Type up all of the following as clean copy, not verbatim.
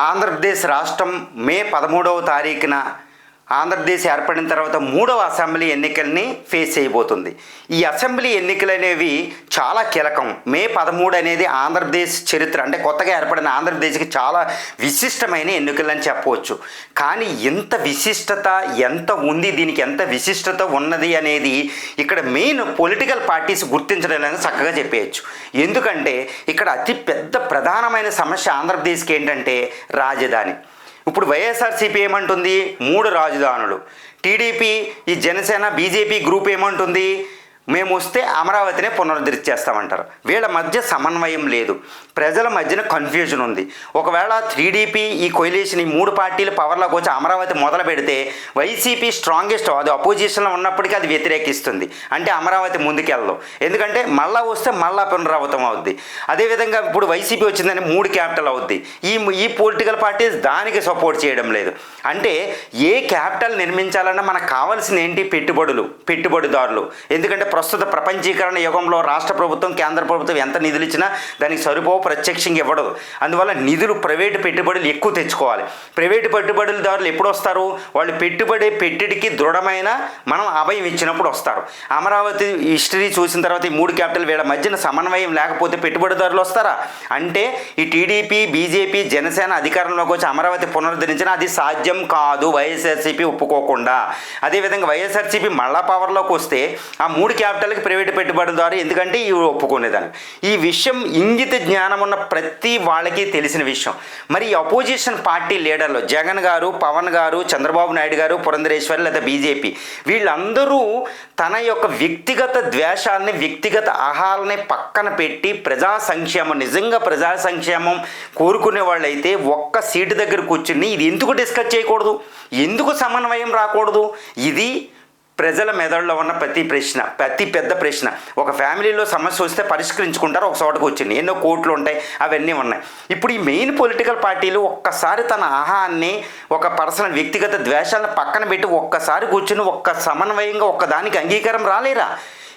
ఆంధ్రప్రదేశ్ రాష్ట్రం మే 13వ తారీఖున ఆంధ్రప్రదేశ్ ఏర్పడిన తర్వాత 3వ అసెంబ్లీ ఎన్నికల్ని ఫేస్ చేయబోతుంది. ఈ అసెంబ్లీ ఎన్నికలు అనేవి చాలా కీలకం. మే 13 అనేది ఆంధ్రప్రదేశ్ చరిత్ర, అంటే కొత్తగా ఏర్పడిన ఆంధ్రప్రదేశ్కి చాలా విశిష్టమైన ఎన్నికలు అని చెప్పవచ్చు. కానీ ఎంత విశిష్టత ఎంత ఉంది, దీనికి ఎంత విశిష్టత ఉన్నది అనేది ఇక్కడ మెయిన్ పొలిటికల్ పార్టీస్ గుర్తించడం అనేది చక్కగా చెప్పేయచ్చు. ఎందుకంటే ఇక్కడ అతి పెద్ద ప్రధానమైన సమస్య ఆంధ్రప్రదేశ్కి ఏంటంటే రాజధాని. ఇప్పుడు వైఎస్ఆర్సీపీ ఏమంటుంది? 3 రాజధానులు. టీడీపీ, ఈ జనసేన, బీజేపీ గ్రూప్ ఏమంటుంది? మేము వస్తే అమరావతినే పునరుద్ధరించేస్తామంటారు. వీళ్ళ మధ్య సమన్వయం లేదు, ప్రజల మధ్యన కన్ఫ్యూజన్ ఉంది. ఒకవేళ టీడీపీ ఈ కొయిలేషన్, ఈ 3 పార్టీలు పవర్లోకి వచ్చి అమరావతి మొదలు పెడితే వైసీపీ స్ట్రాంగెస్ట్, అది అపోజిషన్లో ఉన్నప్పటికీ అది వ్యతిరేకిస్తుంది. అంటే అమరావతి ముందుకెళ్ళదు, ఎందుకంటే మళ్ళా వస్తే మళ్ళా పునరావృతం అవుద్ది. అదేవిధంగా ఇప్పుడు వైసీపీ వచ్చిందని 3 క్యాపిటల్ అవుద్ది. ఈ పొలిటికల్ పార్టీస్ దానికి సపోర్ట్ చేయడం లేదు. అంటే ఏ క్యాపిటల్ నిర్మించాలన్నా మనకు కావాల్సిన ఏంటి? పెట్టుబడిదారులు. ఎందుకంటే ప్రస్తుత ప్రపంచీకరణ యుగంలో రాష్ట్ర ప్రభుత్వం, కేంద్ర ప్రభుత్వం ఎంత నిధులు ఇచ్చినా దానికి సరిపోవు, ప్రత్యక్షంగా ఇవ్వదు. అందువల్ల నిధులు, ప్రైవేటు పెట్టుబడులు ఎక్కువ తెచ్చుకోవాలి. ప్రైవేటు పెట్టుబడిదారులు ఎప్పుడు వస్తారు? వాళ్ళు పెట్టుబడికి దృఢమైన మనం అభయం ఇచ్చినప్పుడు వస్తారు. అమరావతి హిస్టరీ చూసిన తర్వాత ఈ 3 క్యాపిటల్ వీళ్ళ మధ్యన సమన్వయం లేకపోతే పెట్టుబడిదారులు వస్తారా? అంటే ఈ టీడీపీ, బీజేపీ, జనసేన అధికారంలోకి వచ్చి అమరావతి పునరుద్ధరించిన అది సాధ్యం కాదు, వైఎస్ఆర్సీపీ ఒప్పుకోకుండా. అదేవిధంగా వైఎస్ఆర్సీపీ మళ్ళా పవర్లోకి వస్తే ఆ 3 క్యాపిటల్కి ప్రైవేటు పెట్టుబడిదారు, ఎందుకంటే ఇవి ఒప్పుకునేదాన్ని. ఈ విషయం ఇంగిత జ్ఞానం ఉన్న ప్రతి వాళ్ళకి తెలిసిన విషయం. మరి ఈ అపోజిషన్ పార్టీ లీడర్లు జగన్ గారు, పవన్ గారు, చంద్రబాబు నాయుడు గారు, పురంధరేశ్వరి లేదా బీజేపీ, వీళ్ళందరూ తన యొక్క వ్యక్తిగత ద్వేషాలని, వ్యక్తిగత ఆహారాలని పక్కన పెట్టి ప్రజా సంక్షేమం, నిజంగా ప్రజా సంక్షేమం కోరుకునే వాళ్ళైతే ఒక్క సీటు దగ్గర కూర్చుని ఇది ఎందుకు డిస్కస్ చేయకూడదు, ఎందుకు సమన్వయం రాకూడదు? ఇది ప్రజల మెదడులో ఉన్న ప్రతి పెద్ద ప్రశ్న. ఒక ఫ్యామిలీలో సమస్య వస్తే పరిష్కరించుకుంటారు, ఒక చోటకు వచ్చింది, ఎన్నో కోట్లు ఉంటాయి, అవన్నీ ఉన్నాయి. ఇప్పుడు ఈ మెయిన్ పొలిటికల్ పార్టీలు ఒక్కసారి తన ఆహాన్ని, ఒక పర్సనల్ వ్యక్తిగత ద్వేషాలను పక్కన పెట్టి ఒక్కసారి కూర్చుని ఒక్క సమన్వయంగా ఒక్కదానికి అంగీకారం రాలేరా?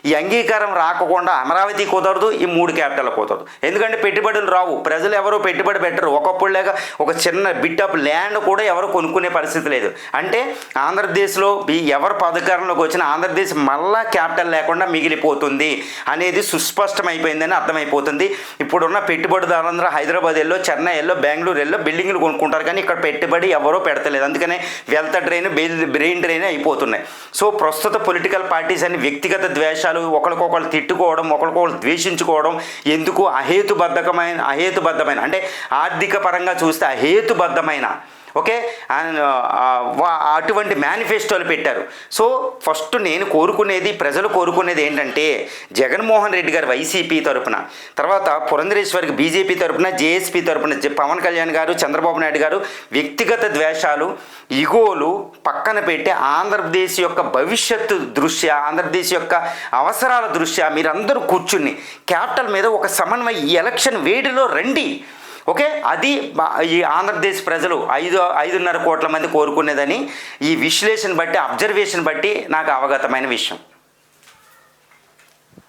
ఈ అంగీకారం రాకుండా అమరావతి కుదరదు, ఈ 3 క్యాపిటల్ కుదరదు. ఎందుకంటే పెట్టుబడులు రావు, ప్రజలు ఎవరు పెట్టుబడి పెట్టరు. ఒకప్పుడు లేక ఒక చిన్న బిట్ ఆఫ్ ల్యాండ్ కూడా ఎవరు కొనుక్కునే పరిస్థితి లేదు. అంటే ఆంధ్రప్రదేశ్లో ఎవరు అధికారంలోకి వచ్చిన ఆంధ్రప్రదేశ్ మళ్ళా క్యాపిటల్ లేకుండా మిగిలిపోతుంది అనేది సుస్పష్టమైపోయిందని అర్థమైపోతుంది. ఇప్పుడున్న పెట్టుబడిదారులందరూ హైదరాబాద్ ఎల్లో, చెన్నై ఎల్లో, బెంగళూరు ఎల్లో బిల్డింగ్లు కొనుక్కుంటారు, కానీ ఇక్కడ పెట్టుబడి ఎవరో పెడతలేదు. అందుకనే వెల్త్ డ్రైన్, బ్రెయిన్ డ్రైన్ అయిపోతున్నాయి. సో ప్రస్తుత పొలిటికల్ పార్టీస్ అని వ్యక్తిగత ద్వేషాలు, ఒకరికొకరు తిట్టుకోవడం, ఒకరికొకరు ద్వేషించుకోవడం ఎందుకు? అహేతుబద్ధమైన అంటే ఆర్థిక పరంగా చూస్తే అహేతుబద్ధమైన అటువంటి మేనిఫెస్టోలు పెట్టారు. సో ఫస్ట్ నేను కోరుకునేది, ప్రజలు కోరుకునేది ఏంటంటే జగన్మోహన్ రెడ్డి గారు వైసీపీ తరపున, తర్వాత పురంధరేశ్వరికి బీజేపీ తరపున, జేఎస్పీ తరపున పవన్ కళ్యాణ్ గారు, చంద్రబాబు నాయుడు గారు వ్యక్తిగత ద్వేషాలు, ఇగోలు పక్కన పెట్టి ఆంధ్రప్రదేశ్ యొక్క భవిష్యత్తు దృష్ట్యా, ఆంధ్రప్రదేశ్ యొక్క అవసరాల దృష్ట్యా మీరందరూ కూర్చుని క్యాపిటల్ మీద ఒక సమన్వయ ఈ ఎలక్షన్ వేడిలో రండి. అది ఈ ఆంధ్రప్రదేశ్ ప్రజలు 5.5 కోట్ల మంది కోరుకునేదని ఈ విశ్లేషణ బట్టి, అబ్జర్వేషన్ బట్టి నాకు అవగతమైన విషయం.